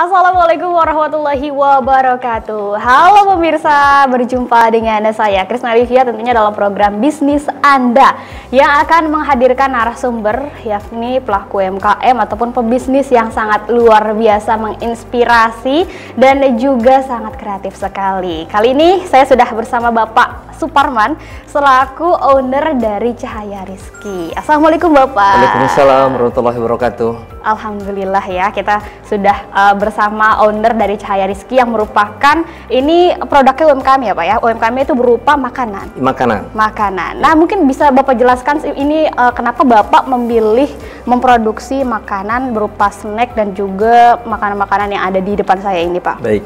Assalamualaikum warahmatullahi wabarakatuh. Halo pemirsa, berjumpa dengan saya Krisna Livia tentunya dalam program Bisnis Anda yang akan menghadirkan narasumber yakni pelaku UMKM ataupun pebisnis yang sangat luar biasa, menginspirasi dan juga sangat kreatif sekali. Kali ini saya sudah bersama Bapak Suparman selaku owner dari Cahaya Rizky. Assalamualaikum Bapak. Waalaikumsalam warahmatullahi wabarakatuh. Alhamdulillah ya, kita sudah bersama owner dari Cahaya Rizky yang merupakan ini produknya UMKM ya Pak ya. UMKM itu berupa makanan. Makanan. Nah, mungkin bisa Bapak jelaskan ini kenapa Bapak memilih memproduksi makanan berupa snack dan juga makanan-makanan yang ada di depan saya ini Pak. Baik.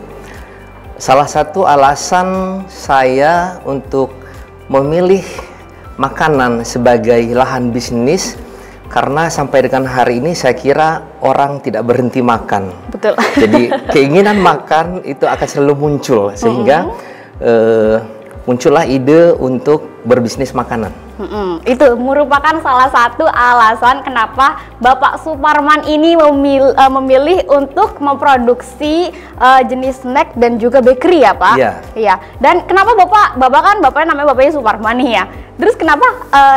Salah satu alasan saya untuk memilih makanan sebagai lahan bisnis karena sampai dengan hari ini saya kira orang tidak berhenti makan. Betul. Jadi keinginan makan itu akan selalu muncul sehingga muncullah ide untuk berbisnis makanan. Itu merupakan salah satu alasan kenapa Bapak Suparman ini memilih untuk memproduksi jenis snack dan juga bakery ya Pak? Iya. Iya. Dan kenapa bapaknya namanya bapaknya Suparman nih ya? Terus kenapa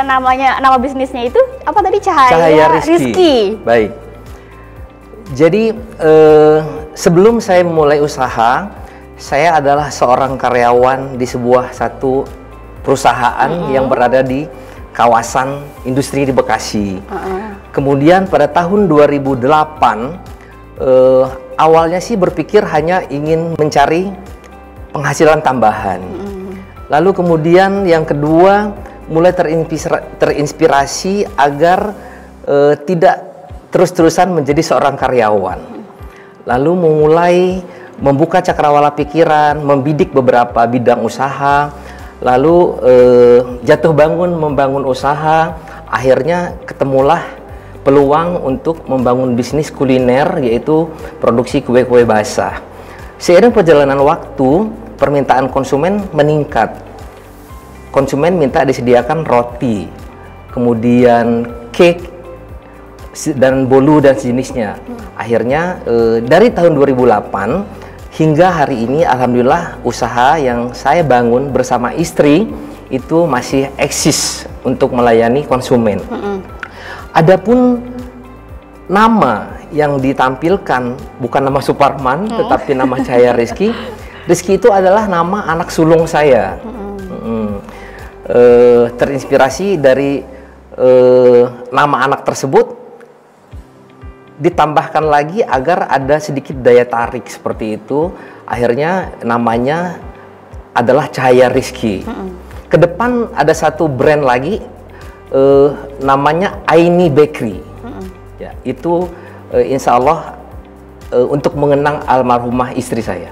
nama bisnisnya itu apa tadi? Cahaya Rizky. Baik. Jadi sebelum saya memulai usaha, saya adalah seorang karyawan di satu perusahaan yang berada di kawasan industri di Bekasi. Kemudian pada tahun 2008 awalnya sih berpikir hanya ingin mencari penghasilan tambahan. Lalu kemudian yang kedua mulai terinspirasi agar tidak terus-terusan menjadi seorang karyawan. Lalu mulai membuka cakrawala pikiran, membidik beberapa bidang usaha, lalu jatuh bangun membangun usaha, akhirnya ketemulah peluang untuk membangun bisnis kuliner yaitu produksi kue-kue basah. Seiring perjalanan waktu, permintaan konsumen meningkat. Konsumen minta disediakan roti, kemudian cake dan bolu dan sejenisnya. Akhirnya dari tahun 2008 hingga hari ini alhamdulillah usaha yang saya bangun bersama istri itu masih eksis untuk melayani konsumen. Adapun nama yang ditampilkan bukan nama Suparman tetapi nama Cahaya Rizky. Rizky itu adalah nama anak sulung saya. Terinspirasi dari nama anak tersebut, ditambahkan lagi agar ada sedikit daya tarik seperti itu. Akhirnya namanya adalah Cahaya Rizky. Kedepan ada satu brand lagi namanya Aini Bakery. Ya, itu insya Allah untuk mengenang almarhumah istri saya.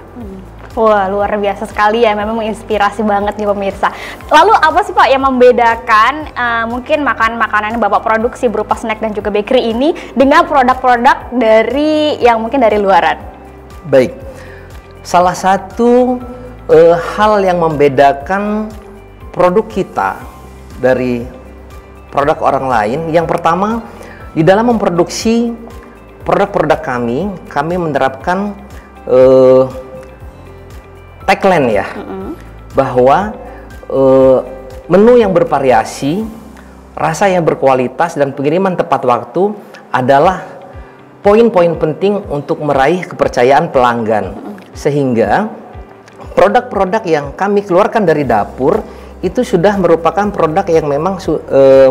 Wah, luar biasa sekali ya, memang menginspirasi banget nih pemirsa. Lalu apa sih Pak yang membedakan mungkin makanan yang Bapak produksi berupa snack dan juga bakery ini dengan produk-produk dari yang mungkin dari luaran? Baik, salah satu hal yang membedakan produk kita dari produk orang lain, yang pertama di dalam memproduksi produk-produk kami menerapkan tagline ya, bahwa menu yang bervariasi, rasa yang berkualitas, dan pengiriman tepat waktu adalah poin-poin penting untuk meraih kepercayaan pelanggan. Sehingga produk-produk yang kami keluarkan dari dapur itu sudah merupakan produk yang memang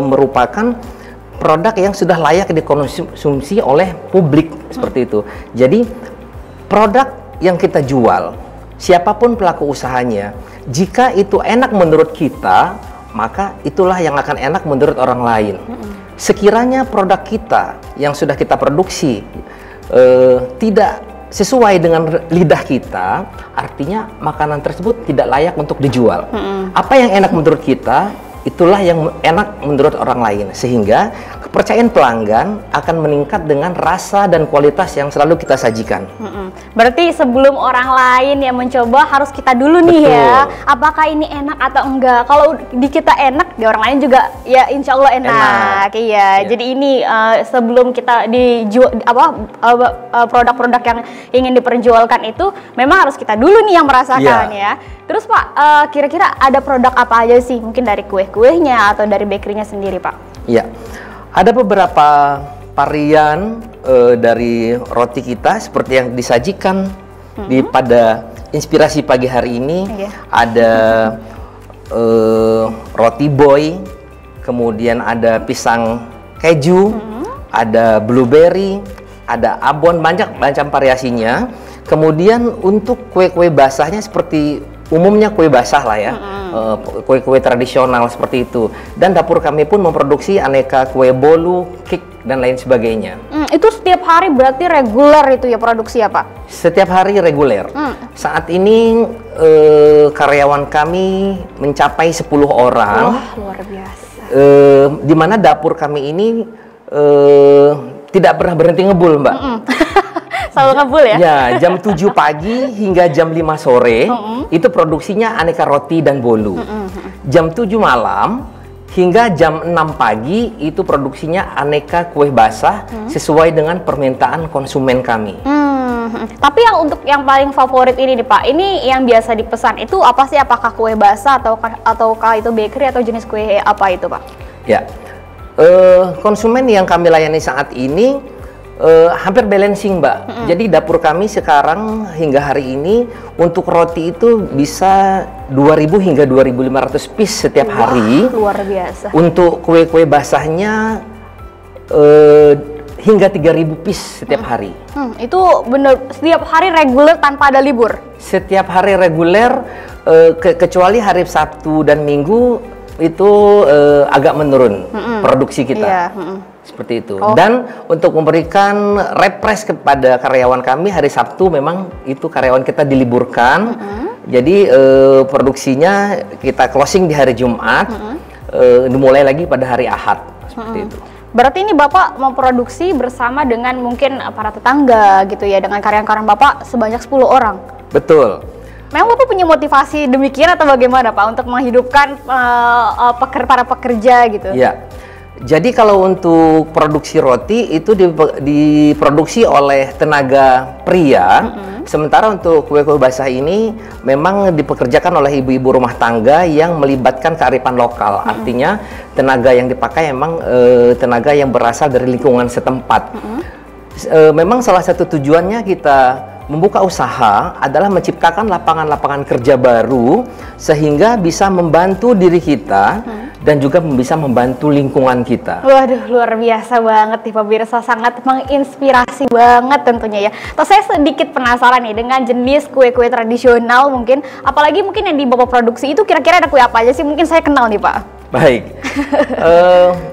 merupakan produk yang sudah layak dikonsumsi oleh publik seperti itu. Jadi produk yang kita jual, siapapun pelaku usahanya, jika itu enak menurut kita, maka itulah yang akan enak menurut orang lain. Sekiranya produk kita yang sudah kita produksi tidak sesuai dengan lidah kita, artinya makanan tersebut tidak layak untuk dijual. Apa yang enak menurut kita, itulah yang enak menurut orang lain, sehingga kepercayaan pelanggan akan meningkat dengan rasa dan kualitas yang selalu kita sajikan. Berarti sebelum orang lain yang mencoba harus kita dulu nih ya, apakah ini enak atau enggak. Kalau di kita enak, di orang lain juga ya insya Allah enak. Iya. Jadi ini sebelum kita dijual produk-produk yang ingin diperjualkan itu memang harus kita dulu nih yang merasakan ya. Terus Pak, kira-kira ada produk apa aja sih? Mungkin dari kue-kuehnya atau dari bakery-nya sendiri Pak? Iya, ada beberapa varian dari roti kita seperti yang disajikan pada inspirasi pagi hari ini. Ada roti boy, kemudian ada pisang keju, ada blueberry, ada abon, banyak macam variasinya. Kemudian untuk kue-kue basahnya seperti umumnya kue basah lah ya, kue-kue tradisional seperti itu. Dan dapur kami pun memproduksi aneka kue bolu, cake, dan lain sebagainya. Itu setiap hari berarti reguler itu ya produksi ya Pak? Setiap hari reguler. Saat ini karyawan kami mencapai 10 orang. Wah, luar biasa. Di mana dapur kami ini tidak pernah berhenti ngebul, Mbak. Selalu ngebul ya? Ya, jam 7 pagi hingga jam 5 sore itu produksinya aneka roti dan bolu. Jam 7 malam hingga jam 6 pagi itu produksinya aneka kue basah sesuai dengan permintaan konsumen kami. Tapi yang untuk yang paling favorit ini nih Pak, ini yang biasa dipesan itu apa sih? Apakah kue basah ataukah itu bakery atau jenis kue apa itu Pak? Ya, konsumen yang kami layani saat ini hampir balancing Mbak. Jadi dapur kami sekarang hingga hari ini untuk roti itu bisa 2.000 hingga 2.500 piece setiap hari. Luar biasa. Untuk kue-kue basahnya hingga 3.000 piece setiap hari. Itu bener setiap hari reguler tanpa ada libur? Setiap hari reguler, kecuali hari Sabtu dan Minggu itu agak menurun produksi kita. Seperti itu. Dan untuk memberikan refresh kepada karyawan kami, hari Sabtu memang itu karyawan kita diliburkan. Jadi produksinya kita closing di hari Jumat, dimulai lagi pada hari Ahad. Seperti itu. Berarti ini Bapak memproduksi bersama dengan mungkin para tetangga gitu ya, dengan karyawan-karyawan Bapak sebanyak 10 orang? Betul. Memang Bapak punya motivasi demikian atau bagaimana Pak untuk menghidupkan para pekerja gitu? Iya. Jadi kalau untuk produksi roti itu diproduksi oleh tenaga pria, sementara untuk kue-kue basah ini memang dipekerjakan oleh ibu-ibu rumah tangga yang melibatkan kearifan lokal. Artinya tenaga yang dipakai memang tenaga yang berasal dari lingkungan setempat. Memang salah satu tujuannya kita membuka usaha adalah menciptakan lapangan-lapangan kerja baru sehingga bisa membantu diri kita dan juga bisa membantu lingkungan kita. Waduh, luar biasa banget nih pemirsa, sangat menginspirasi banget tentunya ya. Terus saya sedikit penasaran nih dengan jenis kue-kue tradisional mungkin, apalagi mungkin yang di Bapak produksi itu kira-kira ada kue apa aja sih? Mungkin saya kenal nih Pak. Baik,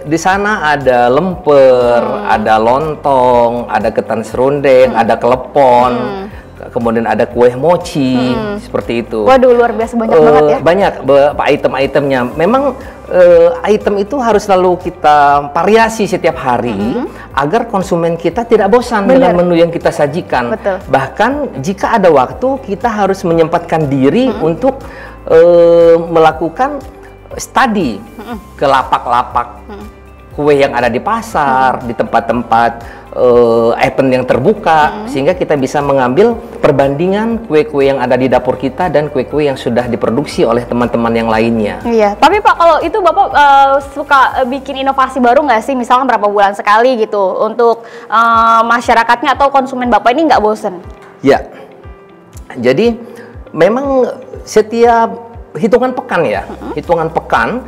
di sana ada lemper, ada lontong, ada ketan serundeng, ada kelepon, kemudian ada kue mochi, seperti itu. Waduh, luar biasa banyak banget ya. Banyak item-itemnya. Memang item itu harus selalu kita variasi setiap hari agar konsumen kita tidak bosan dengan menu yang kita sajikan. Betul. Bahkan jika ada waktu kita harus menyempatkan diri untuk melakukan studi ke lapak-lapak kue yang ada di pasar, di tempat-tempat event yang terbuka, sehingga kita bisa mengambil perbandingan kue-kue yang ada di dapur kita dan kue-kue yang sudah diproduksi oleh teman-teman yang lainnya. Iya, tapi Pak kalau itu Bapak suka bikin inovasi baru nggak sih? Misalnya berapa bulan sekali gitu untuk masyarakatnya atau konsumen Bapak ini nggak bosen? Ya, jadi memang setiap hitungan pekan ya, hitungan pekan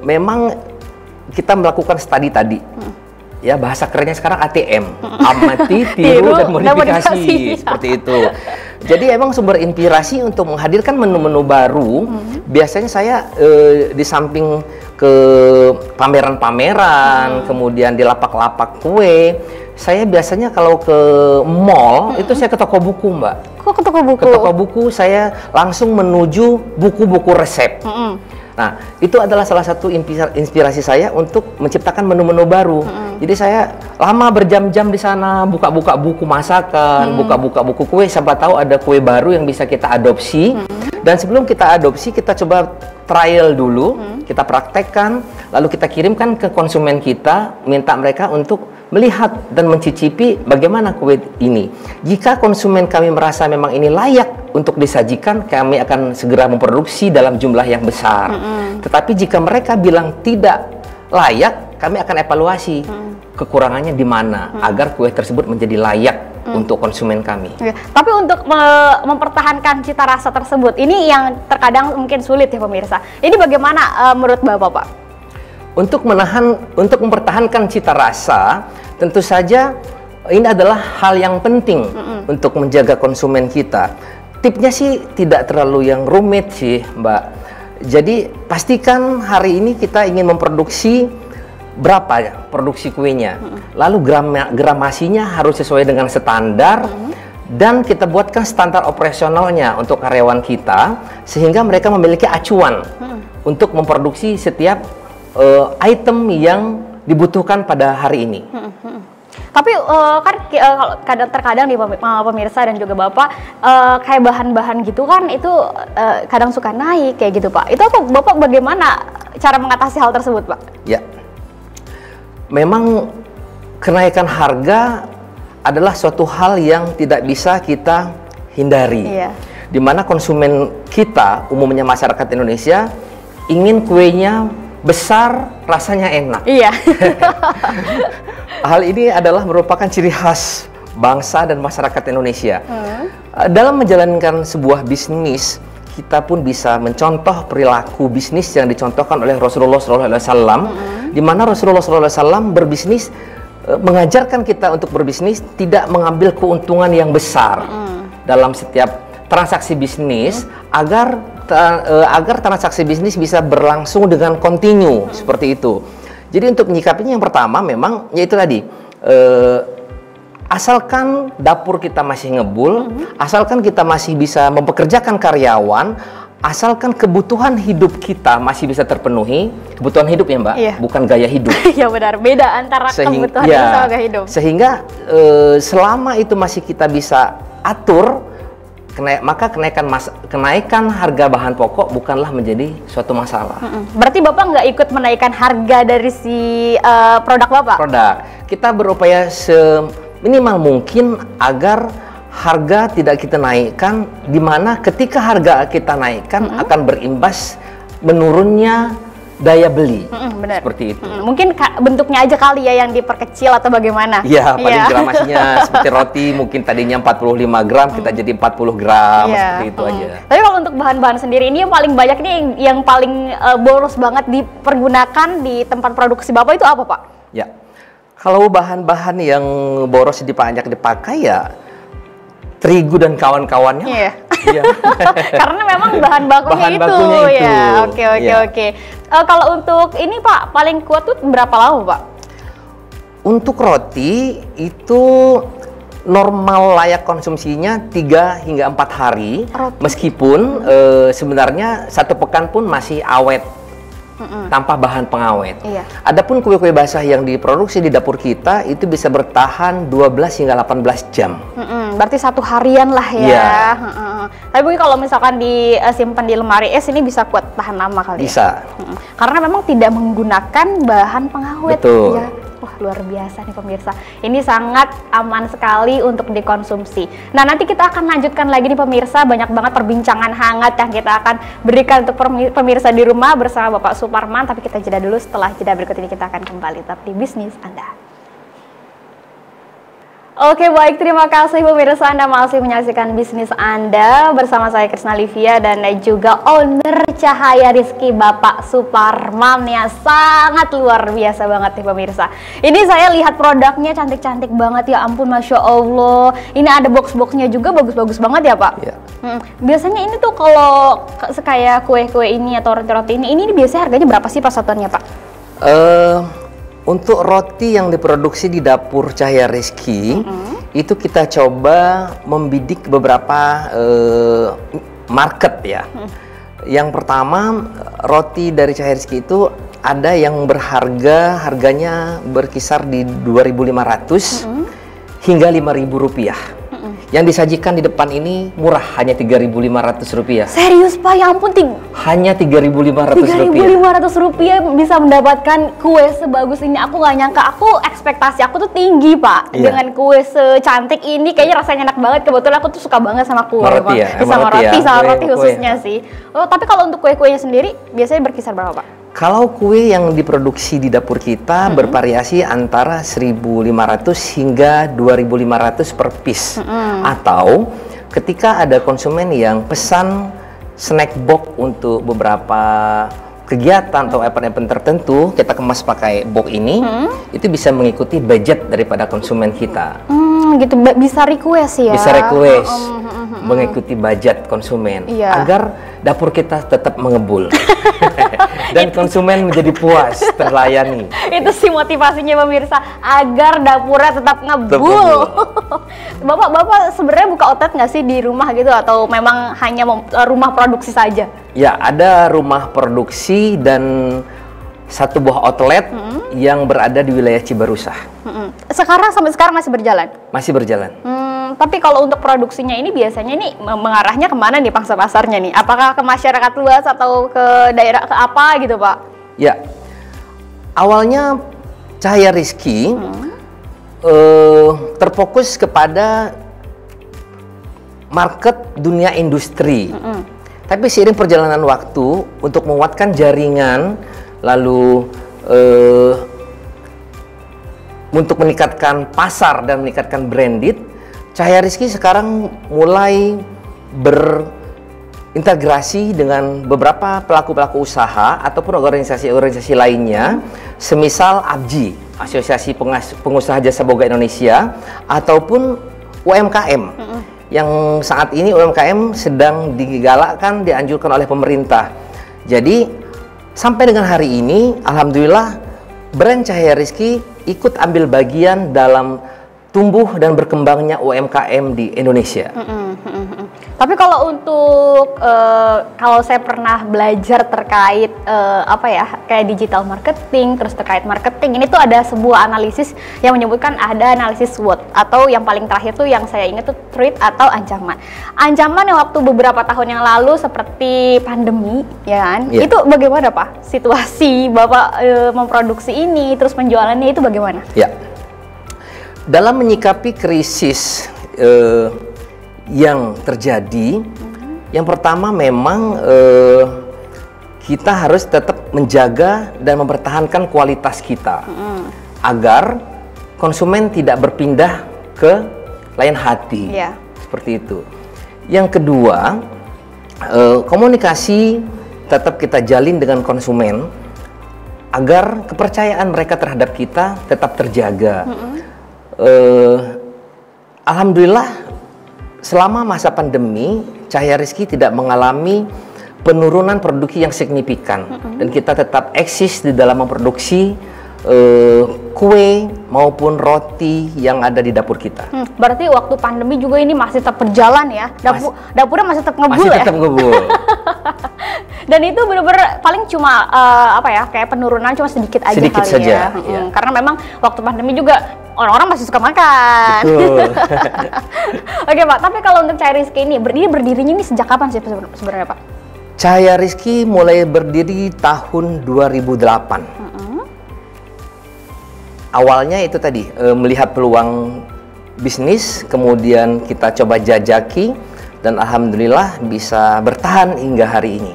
memang kita melakukan studi tadi. Ya, bahasa kerennya sekarang ATM, amati, tiru, dan modifikasi, seperti itu. Jadi emang sumber inspirasi untuk menghadirkan menu-menu baru. Biasanya saya di samping ke pameran-pameran, kemudian di lapak-lapak kue, saya biasanya kalau ke mall itu saya ke toko buku, Mbak. Kok ke toko buku? Ke toko buku saya langsung menuju buku-buku resep. Nah, itu adalah salah satu inspirasi saya untuk menciptakan menu-menu baru. Jadi saya lama berjam-jam di sana, buka-buka buku masakan, buka-buka buku kue, siapa tahu ada kue baru yang bisa kita adopsi. Dan sebelum kita adopsi, kita coba trial dulu, kita praktekkan, lalu kita kirimkan ke konsumen kita, minta mereka untuk melihat dan mencicipi bagaimana kue ini. Jika konsumen kami merasa memang ini layak untuk disajikan, kami akan segera memproduksi dalam jumlah yang besar. Tetapi jika mereka bilang tidak layak, kami akan evaluasi kekurangannya di mana agar kue tersebut menjadi layak untuk konsumen kami. Tapi untuk mempertahankan cita rasa tersebut, ini yang terkadang mungkin sulit ya pemirsa. Ini bagaimana menurut Bapak, Pak? Untuk mempertahankan cita rasa, tentu saja ini adalah hal yang penting untuk menjaga konsumen kita. Tipsnya sih tidak terlalu yang rumit sih, Mbak. Jadi pastikan hari ini kita ingin memproduksi berapa ya produksi kuenya, lalu gramasinya harus sesuai dengan standar, dan kita buatkan standar operasionalnya untuk karyawan kita sehingga mereka memiliki acuan untuk memproduksi setiap item yang dibutuhkan pada hari ini. Tapi kan terkadang nih pemirsa dan juga Bapak, kayak bahan-bahan gitu kan itu kadang suka naik kayak gitu, Pak. Itu Bapak bagaimana cara mengatasi hal tersebut, Pak? Ya, memang kenaikan harga adalah suatu hal yang tidak bisa kita hindari. Di mana konsumen kita, umumnya masyarakat Indonesia, ingin kuenya besar, rasanya enak. Iya. Hal ini adalah merupakan ciri khas bangsa dan masyarakat Indonesia. Dalam menjalankan sebuah bisnis, kita pun bisa mencontoh perilaku bisnis yang dicontohkan oleh Rasulullah SAW, di mana Rasulullah SAW berbisnis, mengajarkan kita untuk berbisnis tidak mengambil keuntungan yang besar dalam setiap transaksi bisnis, agar transaksi bisnis bisa berlangsung dengan kontinu seperti itu. Jadi untuk menyikapinya yang pertama memang yaitu tadi, asalkan dapur kita masih ngebul, asalkan kita masih bisa mempekerjakan karyawan, asalkan kebutuhan hidup kita masih bisa terpenuhi, kebutuhan hidup ya Mbak, bukan gaya hidup. Ya benar, beda antara kebutuhan hidup sama gaya hidup. Sehingga selama itu masih kita bisa atur, maka kenaikan harga bahan pokok bukanlah menjadi suatu masalah. Berarti Bapak nggak ikut menaikkan harga dari si produk Bapak? Produk. Kita berupaya seminimal mungkin agar harga tidak kita naikkan, di mana ketika harga kita naikkan akan berimbas menurunnya daya beli. Benar. Seperti itu. Mungkin bentuknya aja kali ya yang diperkecil atau bagaimana? Iya, paling gramasinya seperti roti, mungkin tadinya 45 gram, kita jadi 40 gram, seperti itu aja. Tapi kalau untuk bahan-bahan sendiri, ini yang paling banyak nih, yang paling boros banget dipergunakan di tempat produksi Bapak itu apa, Pak? Ya, kalau bahan-bahan yang boros banyak dipakai ya terigu dan kawan-kawannya. Iya. Karena memang bahan bakunya itu. Ya. Oke. Kalau untuk ini Pak, paling kuat tuh berapa lama Pak? Untuk roti itu normal layak konsumsinya 3 hingga 4 hari. Meskipun sebenarnya 1 pekan pun masih awet tanpa bahan pengawet. Adapun kue-kue basah yang diproduksi di dapur kita itu bisa bertahan 12 hingga 18 jam. Berarti 1 harian lah ya. Tapi mungkin kalau misalkan disimpan di lemari es ini bisa kuat tahan lama kali bisa. Ya? Karena memang tidak menggunakan bahan pengawet. Betul. Ya. Wah, luar biasa nih pemirsa. Ini sangat aman sekali untuk dikonsumsi. Nah, nanti kita akan lanjutkan lagi nih pemirsa. Banyak banget perbincangan hangat yang kita akan berikan untuk pemirsa di rumah bersama Bapak Suparman. Tapi kita jeda dulu, setelah jeda berikut ini kita akan kembali tetap di Bisnis Anda. Oke, baik, terima kasih pemirsa, Anda masih menyaksikan Bisnis Anda bersama saya Krisna Livia dan juga owner Cahaya Rizky Bapak Suparman yang sangat luar biasa banget nih pemirsa. Ini saya lihat produknya cantik-cantik banget, ya ampun, Masya Allah. Ini ada box-boxnya juga bagus-bagus banget ya Pak? Iya. Biasanya ini tuh kalau kayak kue-kue ini atau roti-roti ini biasanya harganya berapa sih Pak satuannya Pak? Untuk roti yang diproduksi di dapur Cahaya Rizky, itu kita coba membidik beberapa market ya. Yang pertama, roti dari Cahaya Rizky itu ada yang harganya berkisar di 2.500 hingga 5.000 rupiah. Yang disajikan di depan ini murah, hanya 3.500 rupiah. Serius Pak, ya ampun, hanya 3.500 rupiah. 3.500 rupiah bisa mendapatkan kue sebagus ini. Aku nggak nyangka, ekspektasi aku tuh tinggi Pak. Iya. Dengan kue secantik ini, kayaknya rasanya enak banget. Kebetulan aku tuh suka banget sama kue. Roti ya? Sama roti Kue. khususnya sih. Oh, tapi kalau untuk kue-kuenya sendiri, biasanya berkisar berapa Pak? Kalau kue yang diproduksi di dapur kita bervariasi antara 1.500 hingga 2.500 per piece. Atau ketika ada konsumen yang pesan snack box untuk beberapa kegiatan atau event-event tertentu, kita kemas pakai box ini, itu bisa mengikuti budget daripada konsumen kita. Gitu, bisa request ya? Bisa request, mengikuti budget konsumen, agar dapur kita tetap mengebul. Dan konsumen menjadi puas, terlayani. Itu sih motivasinya pemirsa, agar dapurnya tetap ngebul. Bapak sebenarnya buka outlet nggak sih di rumah gitu, atau memang hanya rumah produksi saja? Ya, ada rumah produksi dan satu buah outlet yang berada di wilayah Cibarusah. Sampai sekarang masih berjalan? Masih berjalan. Tapi kalau untuk produksinya ini biasanya nih mengarahnya kemana nih pangsa pasarnya nih? Apakah ke masyarakat luas atau ke daerah, ke apa gitu Pak? Ya, awalnya Cahaya Rizky terfokus kepada market dunia industri. Tapi seiring perjalanan waktu, untuk menguatkan jaringan, lalu untuk meningkatkan pasar dan meningkatkan branded, Cahaya Rizky sekarang mulai berintegrasi dengan beberapa pelaku-pelaku usaha ataupun organisasi-organisasi lainnya, semisal APJI, Asosiasi Pengusaha Jasa Boga Indonesia, ataupun UMKM. Yang saat ini UMKM sedang digalakkan, dianjurkan oleh pemerintah. Jadi sampai dengan hari ini, alhamdulillah, brand Cahaya Rizky ikut ambil bagian dalam tumbuh dan berkembangnya UMKM di Indonesia. Tapi kalau untuk kalau saya pernah belajar terkait kayak digital marketing, terus terkait marketing, ini tuh ada sebuah analisis yang menyebutkan ada analisis SWOT, atau yang paling terakhir tuh yang saya ingat tuh threat atau ancaman. Ancaman yang waktu beberapa tahun yang lalu seperti pandemi, ya kan? Itu bagaimana Pak? Situasi Bapak memproduksi ini, terus penjualannya itu bagaimana? Ya. Dalam menyikapi krisis yang terjadi, yang pertama memang kita harus tetap menjaga dan mempertahankan kualitas kita, agar konsumen tidak berpindah ke lain hati, seperti itu. Yang kedua, komunikasi tetap kita jalin dengan konsumen, agar kepercayaan mereka terhadap kita tetap terjaga. Alhamdulillah, selama masa pandemi, Cahaya Rizky tidak mengalami penurunan produksi yang signifikan, dan kita tetap eksis di dalam memproduksi kue maupun roti yang ada di dapur kita. Berarti waktu pandemi juga ini masih tetap berjalan ya? Dapurnya masih tetap ngebul ya? Masih tetap ngebul. Dan itu benar-benar paling cuma kayak penurunan cuma sedikit aja sedikit kali saja, ya. Karena memang waktu pandemi juga orang-orang masih suka makan. Betul. Oke Pak, tapi kalau untuk Cahaya Rizky ini berdirinya ini sejak kapan sih sebenarnya Pak? Cahaya Rizky mulai berdiri tahun 2008. Awalnya itu tadi melihat peluang bisnis, kemudian kita coba jajaki, dan alhamdulillah bisa bertahan hingga hari ini.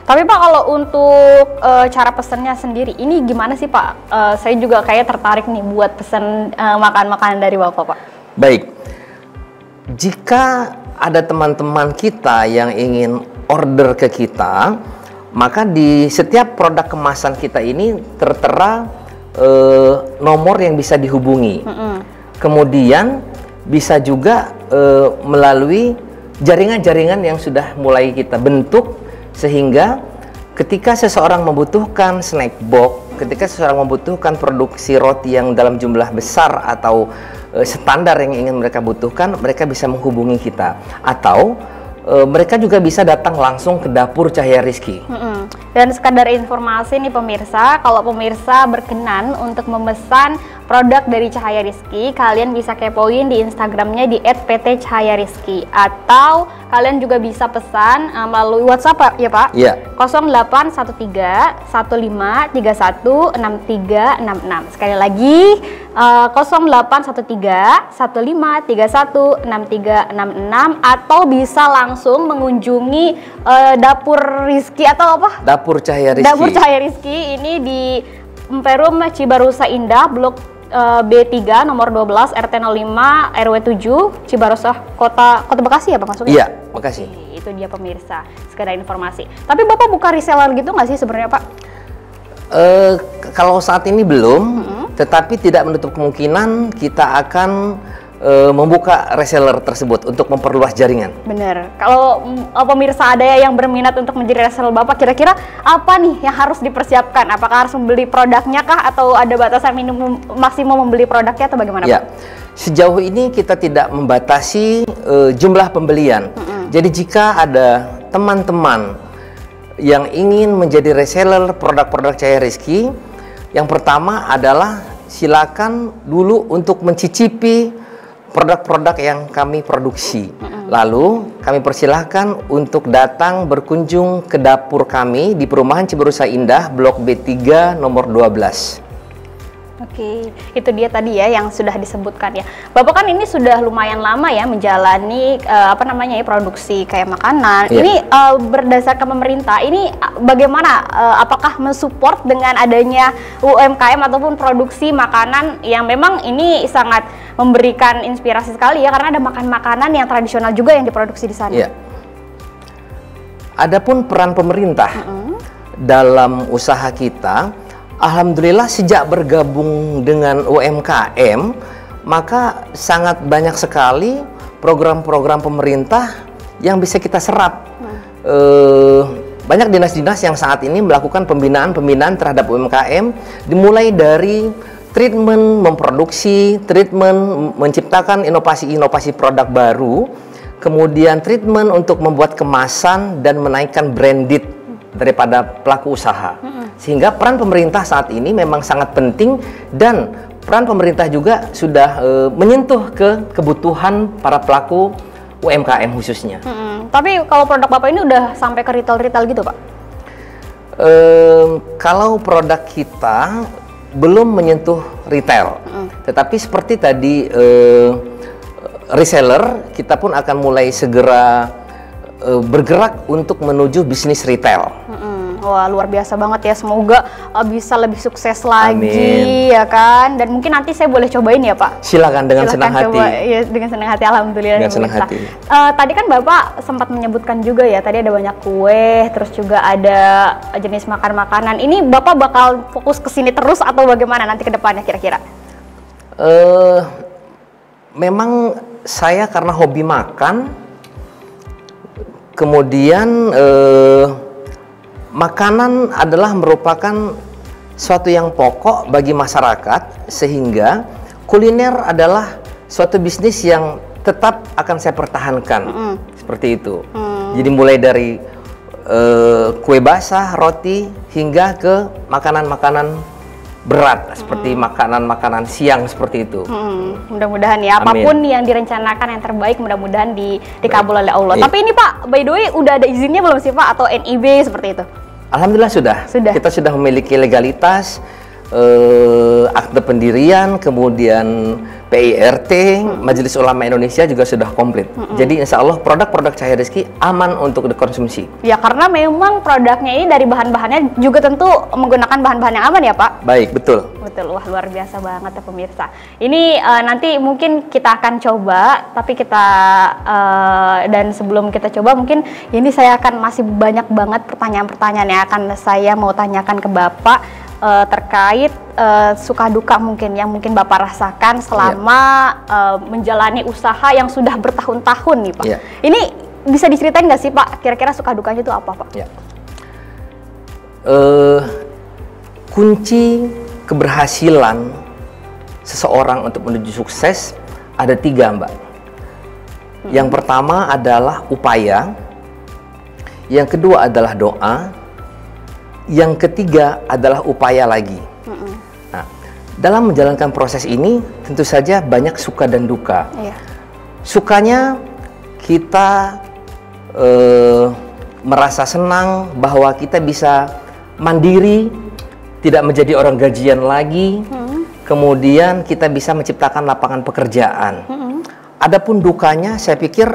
Tapi Pak, kalau untuk cara pesannya sendiri, ini gimana sih Pak? Saya juga kayak tertarik nih buat pesan makan-makanan dari Bapak Pak. Baik, jika ada teman-teman kita yang ingin order ke kita, maka di setiap produk kemasan kita ini tertera nomor yang bisa dihubungi. Kemudian bisa juga melalui jaringan-jaringan yang sudah mulai kita bentuk, sehingga ketika seseorang membutuhkan snack box, ketika seseorang membutuhkan produksi roti yang dalam jumlah besar atau standar yang ingin mereka butuhkan, mereka bisa menghubungi kita. Atau mereka juga bisa datang langsung ke dapur Cahaya Rizky. Dan sekadar informasi nih pemirsa, kalau pemirsa berkenan untuk memesan produk dari Cahaya Rizky, kalian bisa kepoin di Instagramnya di @pt_cahaya_rizky, atau kalian juga bisa pesan melalui WhatsApp ya Pak? Iya. 0813 1531 6366. Sekali lagi 0813 1531 6366, atau bisa langsung mengunjungi dapur Rizky atau apa? Dapur Cahaya Rizky. Dapur Cahaya Rizky ini di Perum Cibarusa Indah, Blok B3 nomor 12 RT 05 RW 7 Cibarusa Kota Bekasi ya Pak masuknya? Iya, Bekasi. Itu dia pemirsa, sekedar informasi. Tapi Bapak buka reseller gitu nggak sih sebenarnya Pak? Kalau saat ini belum, tetapi tidak menutup kemungkinan kita akan membuka reseller tersebut untuk memperluas jaringan. Bener. Kalau pemirsa ada yang berminat untuk menjadi reseller Bapak, kira-kira apa nih yang harus dipersiapkan? Apakah harus membeli produknya kah, atau ada batasan minimum maksimum membeli produknya, atau bagaimana Ya, Pak? sejauh ini kita tidak membatasi jumlah pembelian. Jadi jika ada teman-teman yang ingin menjadi reseller produk-produk Cahaya Rizky, yang pertama adalah silakan dulu untuk mencicipi produk-produk yang kami produksi. Lalu kami persilahkan untuk datang berkunjung ke dapur kami di Perumahan Cibarusa Indah, Blok B3 nomor 12. Oke, itu dia tadi ya yang sudah disebutkan ya. Bapak kan ini sudah lumayan lama ya menjalani produksi kayak makanan. Iya. Ini berdasarkan pemerintah, ini bagaimana? Apakah mensupport dengan adanya UMKM ataupun produksi makanan yang memang ini sangat memberikan inspirasi sekali ya, karena ada makanan yang tradisional juga yang diproduksi di sana. Iya. Adapun peran pemerintah dalam usaha kita, alhamdulillah sejak bergabung dengan UMKM, maka sangat banyak sekali program-program pemerintah yang bisa kita serap. Banyak dinas-dinas yang saat ini melakukan pembinaan terhadap UMKM, dimulai dari treatment memproduksi, treatment menciptakan inovasi-inovasi produk baru, kemudian treatment untuk membuat kemasan dan menaikkan branded daripada pelaku usaha. Sehingga peran pemerintah saat ini memang sangat penting, dan peran pemerintah juga sudah menyentuh ke kebutuhan para pelaku UMKM khususnya. Tapi kalau produk Bapak ini udah sampai ke retail-retail gitu Pak? Kalau produk kita belum menyentuh retail, tetapi seperti tadi reseller, kita pun akan mulai segera bergerak untuk menuju bisnis retail. Wah, luar biasa banget ya, semoga bisa lebih sukses lagi. Amin. Ya kan, dan mungkin nanti saya boleh cobain ya Pak? Silakan dengan senang hati. Ya, dengan senang hati, alhamdulillah. Dengan senang hati. Tadi kan Bapak sempat menyebutkan juga ya, tadi ada banyak kue, terus juga ada jenis makanan. Ini Bapak bakal fokus ke sini terus atau bagaimana nanti ke depannya kira-kira? Memang saya karena hobi makan, kemudian makanan adalah merupakan suatu yang pokok bagi masyarakat, sehingga kuliner adalah suatu bisnis yang tetap akan saya pertahankan. Seperti itu. Jadi mulai dari kue basah, roti, hingga ke makanan-makanan berat seperti makanan-makanan siang seperti itu. Mudah-mudahan ya, apapun yang direncanakan yang terbaik mudah-mudahan dikabul oleh Allah. Iya. Tapi ini Pak, by the way udah ada izinnya belum sih Pak, atau NIB seperti itu? Alhamdulillah sudah. Kita sudah memiliki legalitas, akte pendirian, kemudian PIRT, Majelis Ulama Indonesia juga sudah komplit. Jadi insya Allah produk-produk Cahaya Rizky aman untuk dikonsumsi. Ya, karena memang produknya ini dari bahan-bahannya juga tentu menggunakan bahan-bahan yang aman ya Pak? Baik, betul. Betul, wah luar biasa banget ya pemirsa. Ini nanti mungkin kita akan coba, tapi dan sebelum kita coba mungkin ini saya akan masih banyak banget pertanyaan-pertanyaan yang akan saya mau tanyakan ke Bapak terkait suka duka mungkin yang mungkin Bapak rasakan selama menjalani usaha yang sudah bertahun-tahun nih Pak. Ini bisa diceritain nggak sih Pak, kira-kira suka dukanya itu apa Pak? Kunci keberhasilan seseorang untuk menuju sukses ada 3 Mbak. Yang pertama adalah upaya, yang kedua adalah doa, yang ketiga adalah upaya lagi. Nah, dalam menjalankan proses ini tentu saja banyak suka dan duka. Sukanya kita merasa senang bahwa kita bisa mandiri, tidak menjadi orang gajian lagi. Kemudian kita bisa menciptakan lapangan pekerjaan. Adapun dukanya, saya pikir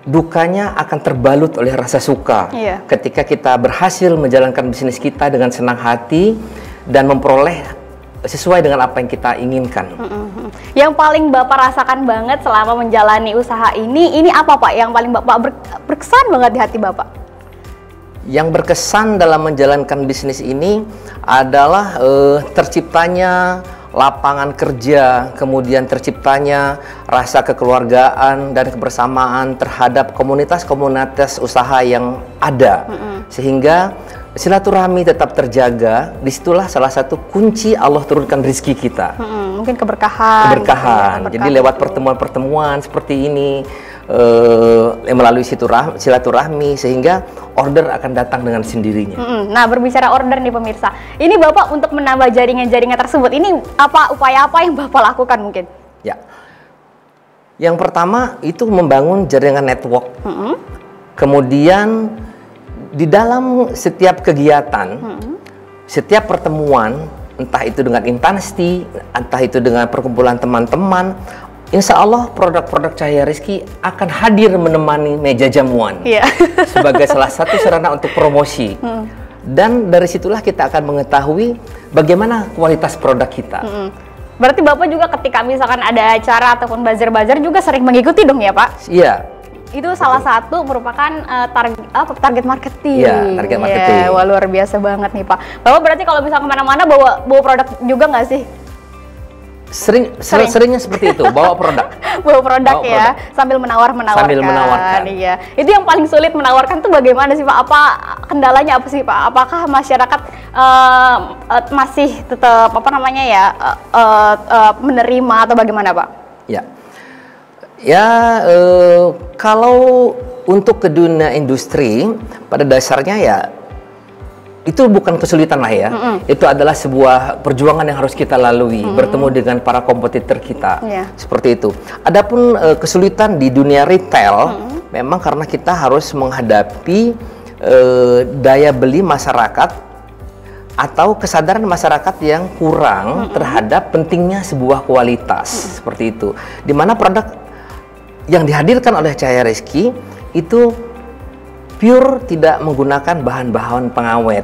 dukanya akan terbalut oleh rasa suka ketika kita berhasil menjalankan bisnis kita dengan senang hati dan memperoleh sesuai dengan apa yang kita inginkan. Yang paling Bapak rasakan banget selama menjalani usaha ini apa Pak? Yang paling Bapak berkesan banget di hati Bapak? Yang berkesan dalam menjalankan bisnis ini adalah terciptanya lapangan kerja, kemudian terciptanya rasa kekeluargaan dan kebersamaan terhadap komunitas-komunitas usaha yang ada, sehingga silaturahmi tetap terjaga. Disitulah salah satu kunci Allah turunkan rezeki kita. Mungkin keberkahan. Jadi lewat pertemuan-pertemuan seperti ini, melalui silaturahmi, sehingga order akan datang dengan sendirinya. Nah, berbicara order nih pemirsa, ini Bapak untuk menambah jaringan-jaringan tersebut, ini upaya apa yang Bapak lakukan mungkin? Ya, yang pertama itu membangun jaringan network. Kemudian di dalam setiap kegiatan, setiap pertemuan, entah itu dengan instansi, entah itu dengan perkumpulan teman-teman, insya Allah produk-produk Cahaya Rizki akan hadir menemani meja jamuan sebagai salah satu sarana untuk promosi. Dan dari situlah kita akan mengetahui bagaimana kualitas produk kita. Berarti Bapak juga ketika misalkan ada acara ataupun bazar-bazar juga sering mengikuti dong ya Pak? Iya. Itu salah satu merupakan target marketing. Iya, target marketing. Wah, luar biasa banget nih Pak. Bapak berarti kalau misalkan kemana-mana bawa produk juga nggak sih? Seringnya seperti itu, bawa produk. Bawa produk ya, sambil menawarkan. Sambil menawarkan. Iya. Itu yang paling sulit menawarkan tuh bagaimana sih Pak? Apa kendalanya apa sih Pak? Apakah masyarakat masih tetap menerima atau bagaimana Pak? Kalau untuk ke dunia industri pada dasarnya ya itu bukan kesulitan lah ya. Itu adalah sebuah perjuangan yang harus kita lalui, bertemu dengan para kompetitor kita. Seperti itu. Adapun kesulitan di dunia retail, memang karena kita harus menghadapi daya beli masyarakat atau kesadaran masyarakat yang kurang terhadap pentingnya sebuah kualitas. Seperti itu. Di mana produk yang dihadirkan oleh Cahaya Rizki itu pure, tidak menggunakan bahan-bahan pengawet.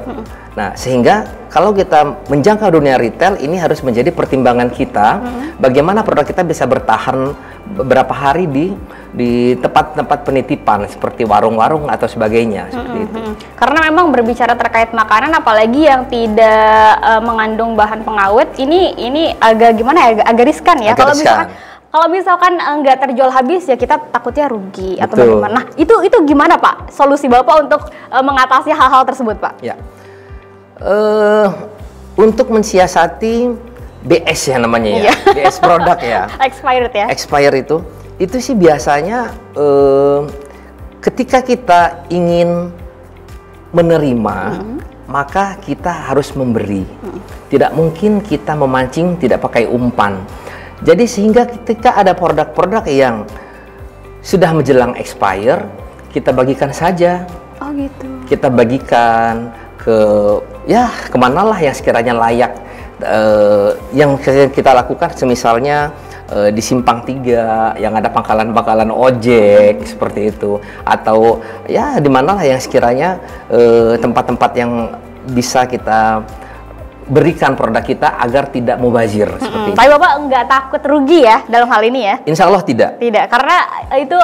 Nah, sehingga kalau kita menjangkau dunia retail, ini harus menjadi pertimbangan kita, bagaimana produk kita bisa bertahan beberapa hari di tempat-tempat penitipan seperti warung-warung atau sebagainya, seperti itu. Karena memang berbicara terkait makanan, apalagi yang tidak mengandung bahan pengawet, ini agak gimana ya, agak riskan ya. Kalau misalkan nggak terjual habis ya kita takutnya rugi atau bagaimana. Nah, itu gimana Pak? Solusi Bapak untuk mengatasi hal-hal tersebut Pak? Ya, untuk mensiasati BS ya namanya ya, BS produk ya. Expired ya. Expired itu sih biasanya ketika kita ingin menerima, maka kita harus memberi. Tidak mungkin kita memancing tidak pakai umpan. Jadi sehingga ketika ada produk-produk yang sudah menjelang expire, kita bagikan saja. Oh gitu. Kita bagikan ke kemana lah yang sekiranya layak. Yang kita lakukan semisalnya di Simpang 3 yang ada pangkalan-pangkalan ojek seperti itu, atau ya di mana lah yang sekiranya tempat-tempat yang bisa kita berikan produk kita agar tidak mubazir seperti itu. Tapi Bapak nggak takut rugi ya dalam hal ini ya? Insya Allah tidak. Tidak, karena itu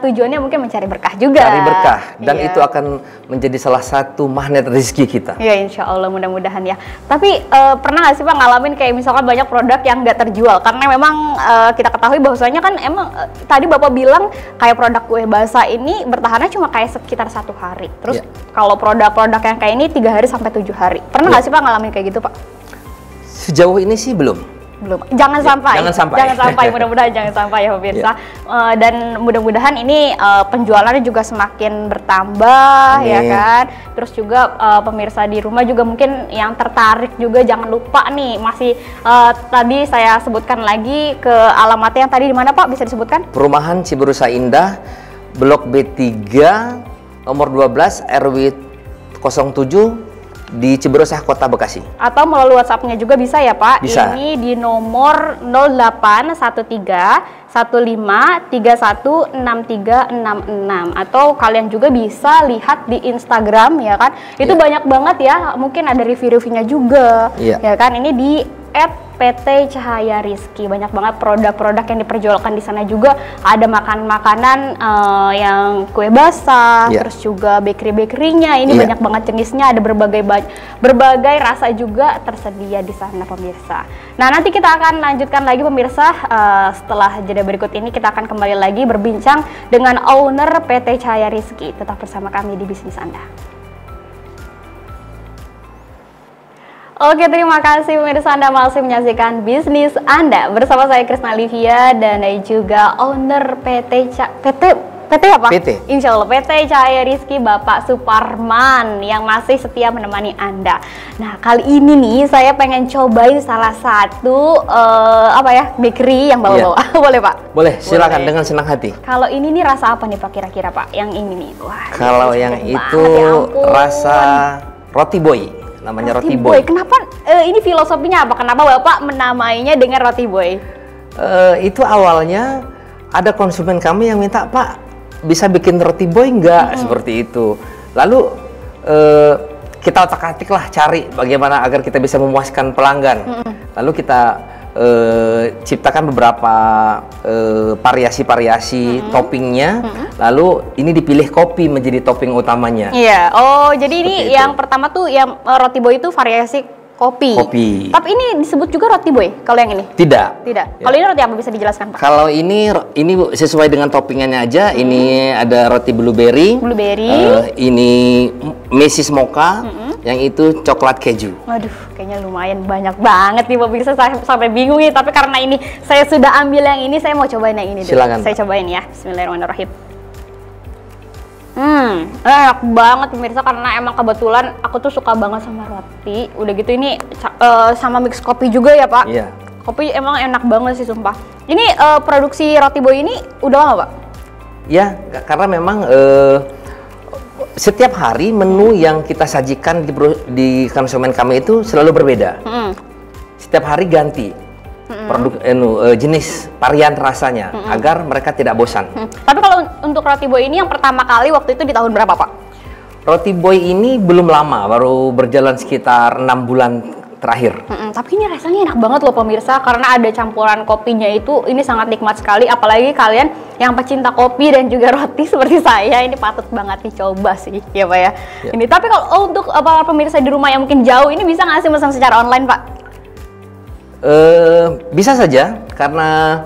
tujuannya mungkin mencari berkah juga. Cari berkah, dan itu akan menjadi salah satu magnet rezeki kita. Iya, insya Allah, mudah-mudahan ya. Tapi pernah nggak sih Pak ngalamin kayak misalkan banyak produk yang nggak terjual? Karena memang kita ketahui bahwasanya kan emang tadi Bapak bilang kayak produk kue basah ini bertahannya cuma kayak sekitar 1 hari. Terus kalau produk-produk yang kayak ini 3 hari sampai 7 hari. Pernah nggak sih Pak ngalamin kayak gitu Pak? Sejauh ini sih belum. Belum. Jangan sampai. Jangan sampai. Mudah-mudahan jangan sampai ya pemirsa. Dan mudah-mudahan ini penjualannya juga semakin bertambah. Amin. Ya kan. Terus juga pemirsa di rumah juga mungkin yang tertarik juga jangan lupa nih masih tadi saya sebutkan lagi ke alamatnya yang tadi di mana Pak, bisa disebutkan? Perumahan Ciberusa Indah, Blok B3, nomor 12, RW 07 di Ciberusah, Kota Bekasi. Atau melalui WhatsApp-nya juga bisa ya Pak? Bisa. Ini di nomor 0813 1531 6366. Atau kalian juga bisa lihat di Instagram ya kan? Itu banyak banget ya, mungkin ada review-reviewnya juga. Ya kan? Ini di @PT Cahaya Rizky. Banyak banget produk-produk yang diperjualkan di sana juga. Ada makanan-makanan yang kue basah, terus juga bakery-bakerynya. Ini banyak banget jenisnya, ada berbagai rasa juga tersedia di sana pemirsa. Nah, nanti kita akan lanjutkan lagi pemirsa setelah jeda berikut ini. Kita akan kembali lagi berbincang dengan owner PT Cahaya Rizky. Tetap bersama kami di Bisnis Anda. Oke, terima kasih pemirsa, Anda masih menyaksikan Bisnis Anda bersama saya Krisna Livia dan juga owner PT apa? PT. Insya Allah PT Cahaya Rizky, Bapak Suparman yang masih setia menemani Anda. Nah, kali ini nih saya pengen cobain salah satu bakery yang bawa-bawa. Boleh Pak? Boleh, silakan. Dengan senang hati. Kalau ini nih rasa apa nih Pak kira-kira Pak? Yang ini nih. Wah, kalau yang itu rasa roti boy. Namanya roti boy. Kenapa ini filosofinya apa? Kenapa Bapak menamainya dengan roti boy? Itu awalnya ada konsumen kami yang minta, Pak, bisa bikin roti boy nggak? Seperti itu. Lalu kita otak-atik lah cari bagaimana agar kita bisa memuaskan pelanggan. Lalu kita ciptakan beberapa variasi-variasi toppingnya. Lalu ini dipilih kopi menjadi topping utamanya. Iya. Oh, jadi seperti ini itu. Yang pertama tuh yang roti boy itu variasi kopi. Tapi ini disebut juga roti boy kalau yang ini? Tidak. Ya. Kalau ini roti apa, bisa dijelaskan Pak? Kalau ini sesuai dengan toppingannya aja. Ini ada roti blueberry. Ini Mrs. Mocha. Yang itu coklat keju. Waduh, kayaknya lumayan banyak banget nih pemirsa, saya sampai bingung nih. Tapi karena ini saya sudah ambil yang ini, saya mau cobain yang ini dulu. Silakan. Saya cobain ya. Bismillahirrahmanirrahim. Enak banget pemirsa, karena emang kebetulan aku tuh suka banget sama roti. Udah gitu ini sama mix kopi juga ya Pak. Iya. Kopi emang enak banget sih sumpah. Ini produksi roti boy ini udah lama Pak? Ya, karena memang setiap hari menu yang kita sajikan di konsumen kami itu selalu berbeda. Setiap hari ganti produk jenis varian rasanya agar mereka tidak bosan. Tapi kalau untuk roti boy ini yang pertama kali waktu itu di tahun berapa Pak? Roti boy ini belum lama, baru berjalan sekitar 6 bulan terakhir. Tapi ini rasanya enak banget loh pemirsa, karena ada campuran kopinya itu, ini sangat nikmat sekali. Apalagi kalian yang pecinta kopi dan juga roti seperti saya, ini patut banget dicoba sih ya Pak ya. Ini tapi kalau untuk pemirsa di rumah yang mungkin jauh, ini bisa nggak sih pesan secara online Pak? Bisa saja, karena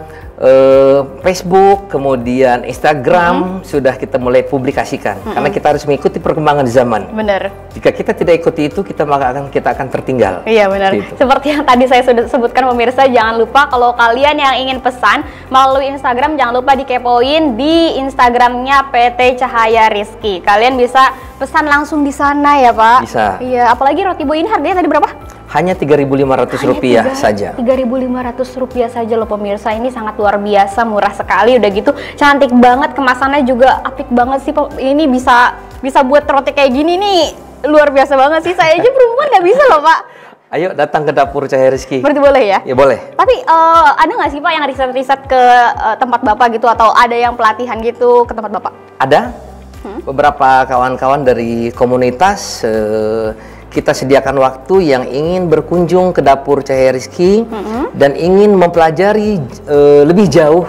Facebook, kemudian Instagram sudah kita mulai publikasikan, karena kita harus mengikuti perkembangan zaman. Benar. Jika kita tidak ikuti itu, kita akan tertinggal. Iya benar. Seperti yang tadi saya sudah sebutkan pemirsa, jangan lupa kalau kalian yang ingin pesan melalui Instagram, jangan lupa dikepoin di Instagramnya PT Cahaya Rizky. Kalian bisa pesan langsung di sana ya Pak. Bisa. Iya. Apalagi roti boy ini harganya tadi berapa? Hanya Rp3.500 saja. Rp3.500 saja loh pemirsa. Ini sangat luar biasa, murah sekali. Udah gitu cantik banget, kemasannya juga apik banget sih. Ini bisa buat roti kayak gini nih, luar biasa banget sih. Saya aja perempuan nggak bisa loh Pak. Ayo datang ke dapur Cahaya Rizky. Berarti boleh ya? Ya boleh. Tapi ada nggak sih Pak yang riset-riset ke tempat Bapak gitu, atau ada yang pelatihan gitu ke tempat Bapak? Ada. Beberapa kawan-kawan dari komunitas kita sediakan waktu yang ingin berkunjung ke dapur Cahaya Rizky dan ingin mempelajari lebih jauh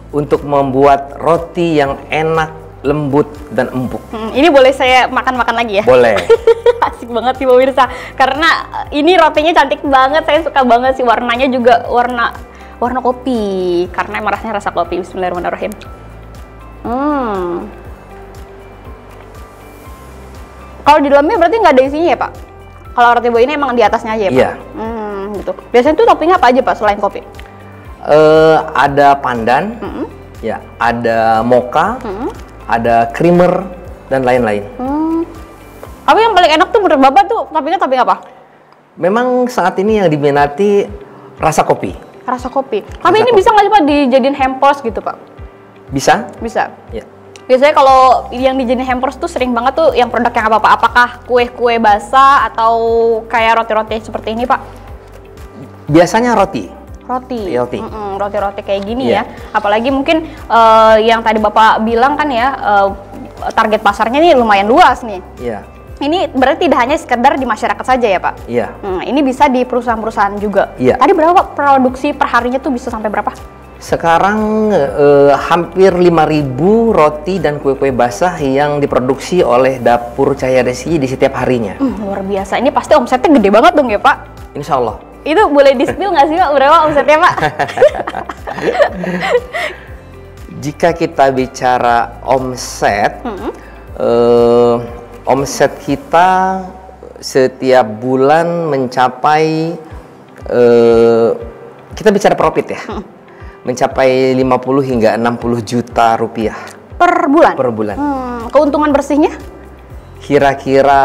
untuk membuat roti yang enak, lembut, dan empuk. Ini boleh saya makan-makan lagi ya? Boleh. Asik banget sih pemirsa, karena ini rotinya cantik banget, saya suka banget sih, warnanya juga warna kopi, karena emang rasanya rasa kopi. Bismillahirrahmanirrahim. Kalau di dalamnya berarti nggak ada isinya ya Pak? Kalau roti boy ini emang di atasnya aja ya Pak? Iya. Gitu. Biasanya tuh toppingnya apa aja Pak selain kopi? Ada pandan, ya, ada mocha, ada creamer dan lain-lain. Tapi yang paling enak tuh menurut Bapak tuh toppingnya topping apa? Memang saat ini yang diminati rasa kopi. Rasa kopi. Tapi ini bisa nggak sih Pak dijadiin hampers gitu Pak? Bisa? Bisa. Ya. Biasanya kalau yang dijadiin hampers tuh sering banget tuh yang produk yang apa Pak? Apakah kue-kue basah atau kayak roti-roti seperti ini Pak? Biasanya roti. Roti-roti kayak gini Iya. ya. Apalagi mungkin yang tadi Bapak bilang kan ya, target pasarnya nih lumayan luas nih. Iya. Ini berarti tidak hanya sekedar di masyarakat saja ya Pak? Iya. Ini bisa di perusahaan-perusahaan juga. Iya. Tadi berapa Pak produksi per harinya tuh bisa sampai berapa? Sekarang hampir 5.000 roti dan kue-kue basah yang diproduksi oleh Dapur Cahaya Resi di setiap harinya. Luar biasa. Ini pasti omsetnya gede banget dong ya Pak? Insya Allah. Itu boleh di-spill nggak sih Pak berapa omsetnya Pak? Jika kita bicara omset, omset kita setiap bulan mencapai, kita bicara profit ya, mencapai 50 hingga 60 juta rupiah Per bulan? per bulan. Keuntungan bersihnya? Kira-kira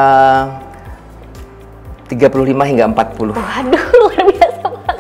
35 hingga 40. Waduh, luar biasa banget.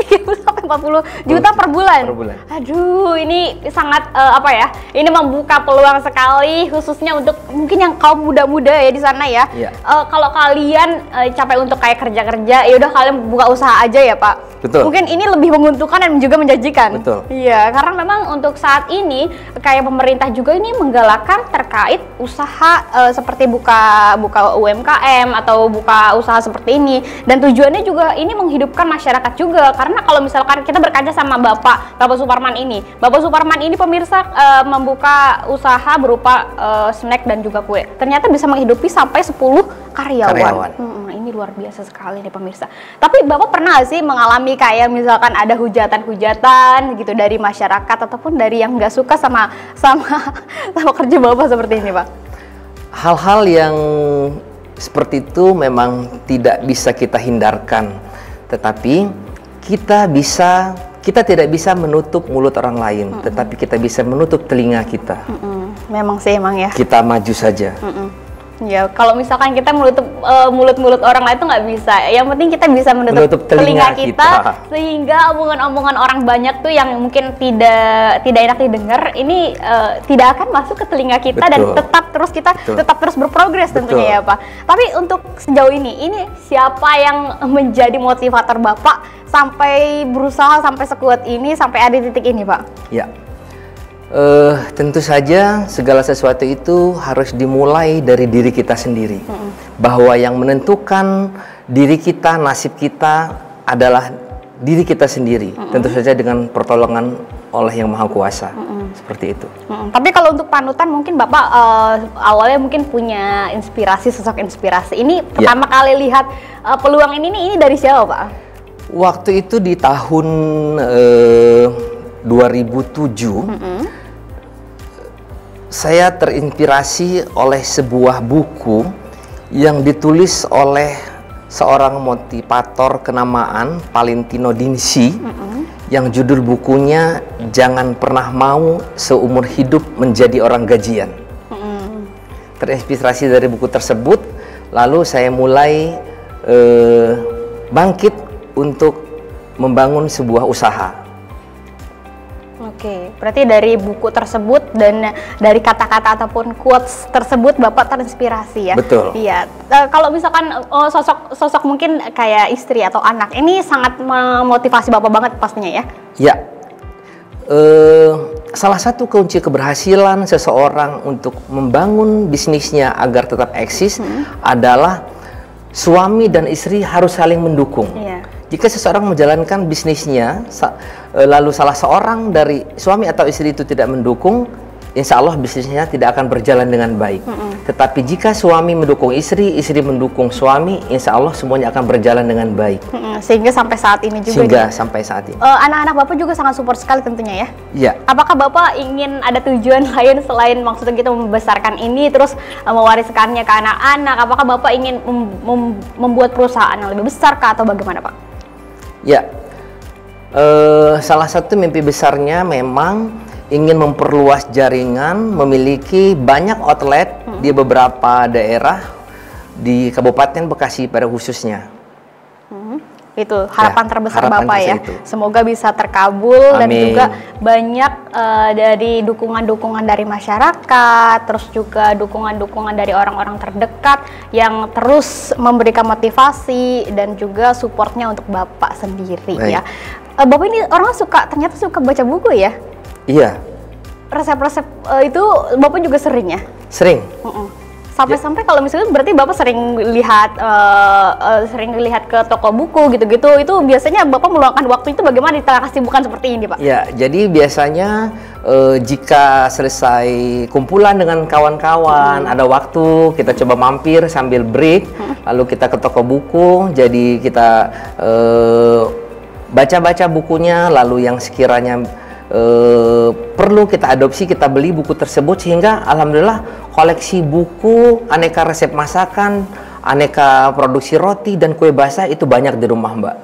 30 sampai 40 juta per bulan. Per bulan. Aduh, ini sangat apa ya? Ini membuka peluang sekali khususnya untuk mungkin yang kaum muda-muda ya di sana ya. Iya. Kalau kalian capek untuk kayak kerja-kerja, ya udah kalian buka usaha aja ya, Pak. Betul. Mungkin ini lebih menguntungkan dan juga menjanjikan. Betul. Iya, karena memang untuk saat ini kayak pemerintah juga ini menggalakkan terkait usaha seperti buka UMKM atau buka usaha seperti ini, dan tujuannya juga ini menghidupkan masyarakat juga. Karena kalau misalkan kita berkaca sama Bapak Suparman ini pemirsa membuka usaha berupa snack dan juga kue. Ternyata bisa menghidupi sampai 10 karyawan. Ini luar biasa sekali nih pemirsa. Tapi Bapak pernah sih mengalami kayak misalkan ada hujatan-hujatan gitu dari masyarakat ataupun dari yang nggak suka sama kerja Bapak seperti ini, Pak? Hal-hal yang seperti itu memang tidak bisa kita hindarkan, tetapi kita tidak bisa menutup mulut orang lain, tetapi kita bisa menutup telinga kita. Memang sih, emang ya. Kita maju saja. Ya, kalau misalkan kita menutup mulut-mulut orang lain itu nggak bisa. Yang penting kita bisa menutup telinga kita sehingga omongan-omongan orang banyak tuh yang mungkin tidak enak didengar ini tidak akan masuk ke telinga kita. Betul. Dan tetap terus berprogres tentunya ya Pak. Tapi untuk sejauh ini siapa yang menjadi motivator Bapak sampai berusaha sampai sekuat ini sampai ada titik ini, Pak? Ya. Tentu saja segala sesuatu itu harus dimulai dari diri kita sendiri. Bahwa yang menentukan diri kita, nasib kita adalah diri kita sendiri. Tentu saja dengan pertolongan oleh Yang Maha Kuasa. Seperti itu. Tapi kalau untuk panutan mungkin Bapak awalnya mungkin punya sosok inspirasi. Ini pertama kali lihat peluang ini dari siapa, Pak? Waktu itu di tahun 2007 saya terinspirasi oleh sebuah buku yang ditulis oleh seorang motivator kenamaan Valentino Dinci yang judul bukunya Jangan Pernah Mau Seumur Hidup Menjadi Orang Gajian. Terinspirasi dari buku tersebut, lalu saya mulai bangkit untuk membangun sebuah usaha. Oke, berarti dari buku tersebut dan dari kata-kata ataupun quotes tersebut Bapak terinspirasi ya? Betul. Iya. Kalau misalkan sosok mungkin kayak istri atau anak, ini sangat memotivasi Bapak banget pastinya ya? Ya. Salah satu kunci keberhasilan seseorang untuk membangun bisnisnya agar tetap eksis adalah suami dan istri harus saling mendukung. Iya. Jika seseorang menjalankan bisnisnya, lalu salah seorang dari suami atau istri itu tidak mendukung, insya Allah bisnisnya tidak akan berjalan dengan baik. Tetapi jika suami mendukung istri, istri mendukung suami, insya Allah semuanya akan berjalan dengan baik. Sehingga sampai saat ini juga. Sampai saat ini. Anak-anak Bapak juga sangat support sekali tentunya ya? Iya. Apakah Bapak ingin ada tujuan lain selain maksudnya kita membesarkan ini, terus mewariskannya ke anak-anak? Apakah Bapak ingin membuat perusahaan yang lebih besar kah atau bagaimana Pak? Ya, salah satu mimpi besarnya memang ingin memperluas jaringan, memiliki banyak outlet di beberapa daerah di Kabupaten Bekasi pada khususnya. Itu harapan terbesar harapan Bapak ya. itu. Semoga bisa terkabul. Amin. Dan juga banyak dari dukungan-dukungan dari masyarakat, terus juga dukungan-dukungan dari orang-orang terdekat yang terus memberikan motivasi dan juga supportnya untuk Bapak sendiri. Baik. Ya. Bapak ini orang ternyata suka baca buku ya? Iya. Resep-resep itu Bapak juga sering ya? Sering. Sampai-sampai kalau misalnya berarti Bapak sering lihat ke toko buku gitu-gitu, itu biasanya Bapak meluangkan waktu itu bagaimana di tengah kesibukan seperti ini, Pak? Ya, jadi biasanya jika selesai kumpulan dengan kawan-kawan, ada waktu kita coba mampir sambil break, lalu kita ke toko buku, jadi kita baca-baca bukunya, lalu yang sekiranya perlu kita adopsi, kita beli buku tersebut, sehingga alhamdulillah koleksi buku, aneka resep masakan, aneka produksi roti dan kue basah itu banyak di rumah, Mbak.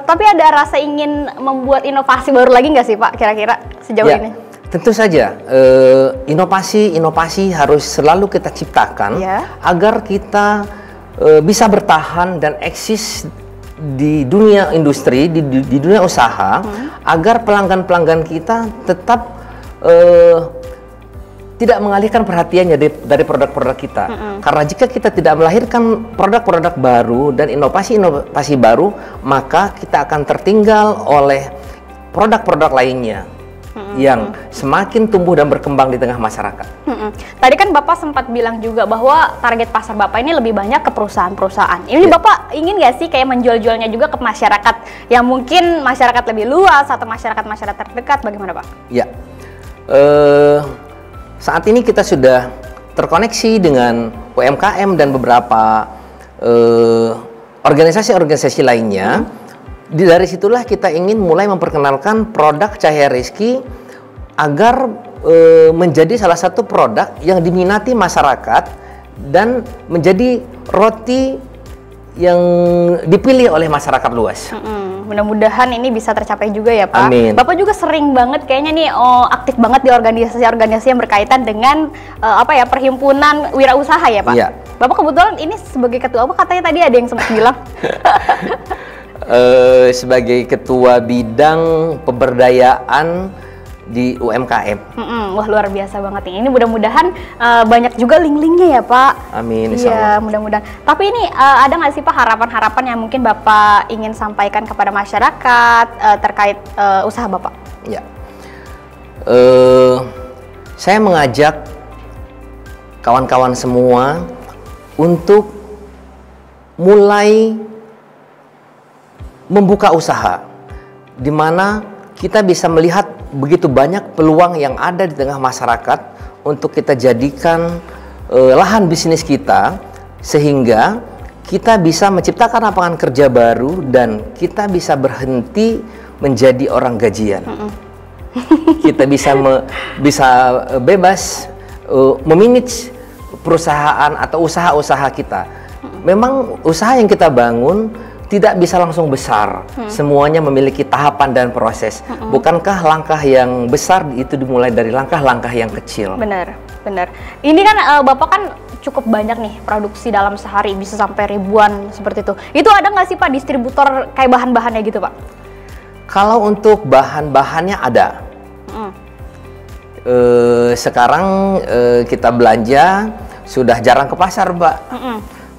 Tapi ada rasa ingin membuat inovasi baru lagi nggak sih, Pak, kira-kira sejauh Ya, ini? tentu saja inovasi harus selalu kita ciptakan agar kita bisa bertahan dan eksis di dunia industri, di dunia usaha, agar pelanggan-pelanggan kita tetap tidak mengalihkan perhatiannya dari produk-produk kita. Karena jika kita tidak melahirkan produk-produk baru dan inovasi-inovasi baru, maka kita akan tertinggal oleh produk-produk lainnya yang semakin tumbuh dan berkembang di tengah masyarakat. Tadi kan Bapak sempat bilang juga bahwa target pasar Bapak ini lebih banyak ke perusahaan-perusahaan. Ini Bapak ingin nggak sih kayak menjual-jualnya juga ke masyarakat yang mungkin masyarakat lebih luas atau masyarakat-masyarakat terdekat, bagaimana, Pak? Ya, saat ini kita sudah terkoneksi dengan UMKM dan beberapa organisasi-organisasi lainnya. Dari situlah kita ingin mulai memperkenalkan produk Cahaya Rizky agar menjadi salah satu produk yang diminati masyarakat dan menjadi roti yang dipilih oleh masyarakat luas. Mudah-mudahan ini bisa tercapai juga ya, Pak. Amin. Bapak juga sering banget kayaknya nih aktif banget di organisasi-organisasi yang berkaitan dengan perhimpunan wirausaha ya, Pak. Iya. Bapak kebetulan ini sebagai ketua apa, katanya tadi ada yang sempat bilang? Sebagai ketua bidang pemberdayaan di UMKM. Wah, luar biasa banget nih. Ini mudah-mudahan banyak juga link-linknya ya, Pak. Amin. Iya, mudah-mudahan. Tapi ini ada nggak sih, Pak, harapan-harapan yang mungkin Bapak ingin sampaikan kepada masyarakat terkait usaha Bapak? Ya. Saya mengajak kawan-kawan semua untuk mulai membuka usaha, di mana kita bisa melihat begitu banyak peluang yang ada di tengah masyarakat untuk kita jadikan lahan bisnis kita, sehingga kita bisa menciptakan lapangan kerja baru dan kita bisa berhenti menjadi orang gajian. Kita bisa bebas memanage perusahaan atau usaha-usaha kita. Memang usaha yang kita bangun tidak bisa langsung besar, semuanya memiliki tahapan dan proses. Bukankah langkah yang besar itu dimulai dari langkah-langkah yang kecil? Benar, benar. Ini kan Bapak kan cukup banyak nih produksi dalam sehari, bisa sampai ribuan seperti itu. Itu ada nggak sih, Pak, distributor kayak bahan-bahannya gitu, Pak? Kalau untuk bahan-bahannya ada. Sekarang kita belanja sudah jarang ke pasar, Mbak.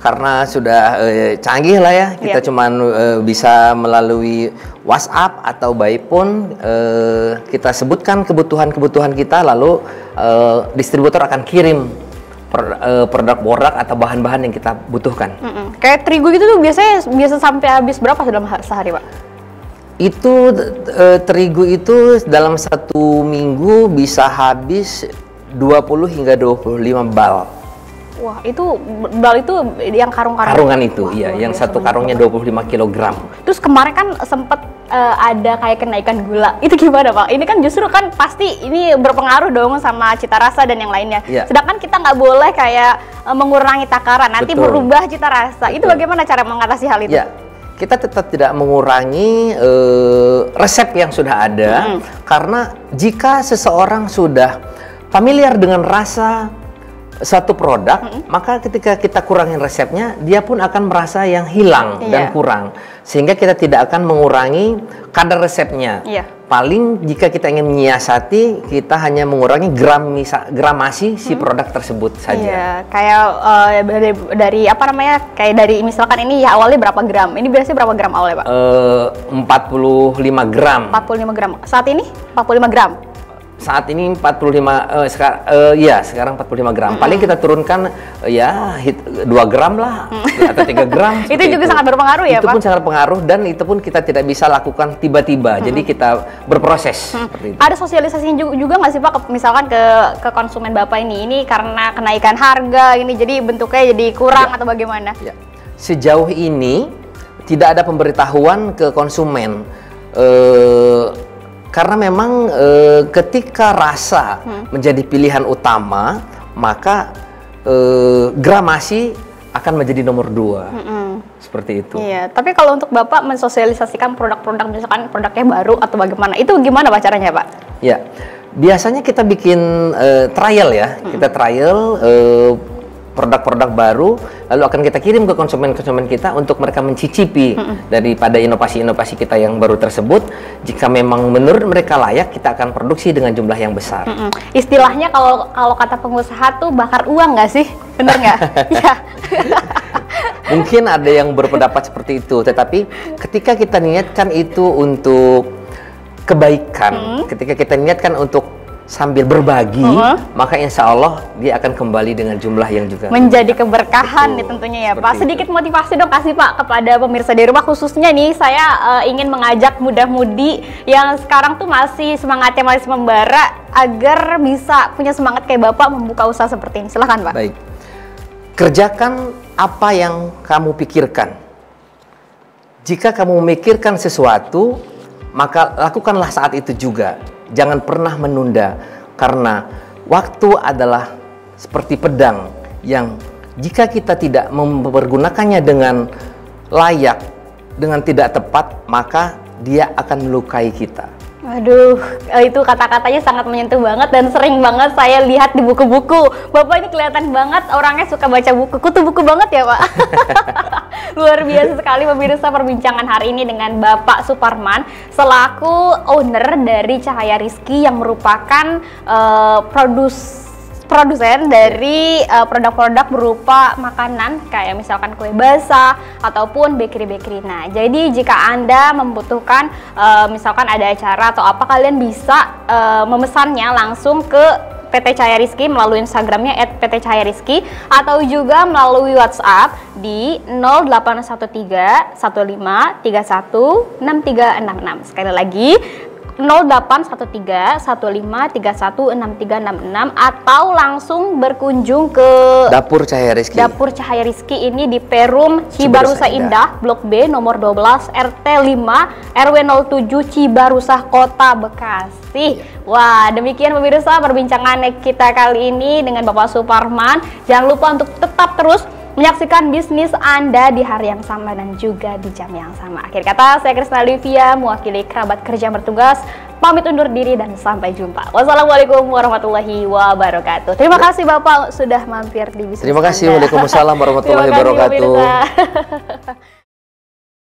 Karena sudah canggih lah ya, kita cuman bisa melalui WhatsApp atau by phone kita sebutkan kebutuhan-kebutuhan kita, lalu distributor akan kirim produk-produk atau bahan-bahan yang kita butuhkan. Kayak terigu gitu tuh biasa sampai habis berapa dalam sehari, Pak? Itu terigu itu dalam 1 minggu bisa habis 20 hingga 25 bal. Wah, itu bal itu yang karung-karung? Karungan itu, iya, yang satu karungnya 25 kg. Terus kemarin kan sempat ada kayak kenaikan gula, itu gimana, Pak? Ini kan justru kan pasti ini berpengaruh dong sama cita rasa dan yang lainnya. Ya. Sedangkan kita nggak boleh kayak mengurangi takaran, nanti Betul. berubah cita rasa. Betul. Itu bagaimana cara mengatasi hal itu? Ya, kita tetap tidak mengurangi resep yang sudah ada, karena jika seseorang sudah familiar dengan rasa satu produk, maka ketika kita kurangin resepnya, dia pun akan merasa yang hilang dan kurang, sehingga kita tidak akan mengurangi kadar resepnya. Paling jika kita ingin menyiasati, kita hanya mengurangi gramasi si produk tersebut saja. Kayak dari apa namanya? Kayak dari misalkan ini ya awalnya berapa gram? Ini biasanya berapa gram awalnya, Pak? 45 gram. 45 gram. Saat ini 45 gram. Saat ini 45 sekarang 45 gram. Paling kita turunkan 2 gram lah atau 3 gram. Itu juga sangat berpengaruh ya, Pak? Itu pun sangat berpengaruh, dan itu pun kita tidak bisa lakukan tiba-tiba. Jadi kita berproses seperti itu. Ada sosialisasi juga nggak sih, Pak, misalkan ke konsumen Bapak ini karena kenaikan harga ini jadi bentuknya jadi kurang atau bagaimana? Sejauh ini tidak ada pemberitahuan ke konsumen. Karena memang ketika rasa menjadi pilihan utama, maka gramasi akan menjadi nomor 2. Seperti itu. Iya, tapi kalau untuk Bapak mensosialisasikan produk-produk, misalkan produknya baru atau bagaimana, itu gimana Pak caranya, Pak? Ya, biasanya kita bikin trial ya, kita trial produk-produk baru, lalu akan kita kirim ke konsumen-konsumen kita untuk mereka mencicipi daripada inovasi-inovasi kita yang baru tersebut. Jika memang menurut mereka layak, kita akan produksi dengan jumlah yang besar. Istilahnya kalau kata pengusaha tuh bakar uang nggak sih? Bener nggak? Ya. Mungkin ada yang berpendapat seperti itu, tetapi ketika kita niatkan itu untuk kebaikan, ketika kita niatkan untuk sambil berbagi, maka insya Allah dia akan kembali dengan jumlah yang juga menjadi keberkahan nih tentunya ya Pak. Sedikit motivasi dong kasih Pak kepada pemirsa di rumah, khususnya nih saya ingin mengajak muda-mudi yang sekarang tuh masih semangatnya masih membara agar bisa punya semangat kayak Bapak membuka usaha seperti ini. Silahkan Pak. Baik, kerjakan apa yang kamu pikirkan. Jika kamu memikirkan sesuatu, maka lakukanlah saat itu juga. Jangan pernah menunda, karena waktu adalah seperti pedang yang jika kita tidak mempergunakannya dengan layak, dengan tidak tepat, maka dia akan melukai kita. Aduh, itu kata-katanya sangat menyentuh banget dan sering banget saya lihat di buku-buku. Bapak ini kelihatan banget orangnya suka baca buku. Kutu buku banget ya, Pak. Luar biasa sekali pemirsa perbincangan hari ini dengan Bapak Suparman selaku owner dari Cahaya Rizky yang merupakan produsen dari produk-produk berupa makanan kayak misalkan kue basah ataupun bakery-bakery. Nah, jadi jika Anda membutuhkan misalkan ada acara atau apa, kalian bisa memesannya langsung ke PT Cahaya Rizky melalui Instagramnya @ptcahayarizky atau juga melalui WhatsApp di 0813 15 31 6366. Sekali lagi 0813 15 31 6366 atau langsung berkunjung ke Dapur Cahaya Rizky. Dapur Cahaya Rizky ini di Perum Cibarusah Indah, Blok B nomor 12 RT 5 RW 07 Cibarusah Kota Bekasi. Wah, demikian pemirsa perbincangan kita kali ini dengan Bapak Suparman. Jangan lupa untuk tetap terus menyaksikan bisnis Anda di hari yang sama dan juga di jam yang sama. Akhir kata, saya Krisna Livia, mewakili kerabat kerja bertugas, pamit undur diri dan sampai jumpa. Wassalamualaikum warahmatullahi wabarakatuh. Terima kasih Bapak sudah mampir di bisnis Terima kasih. Anda. Waalaikumsalam warahmatullahi wabarakatuh.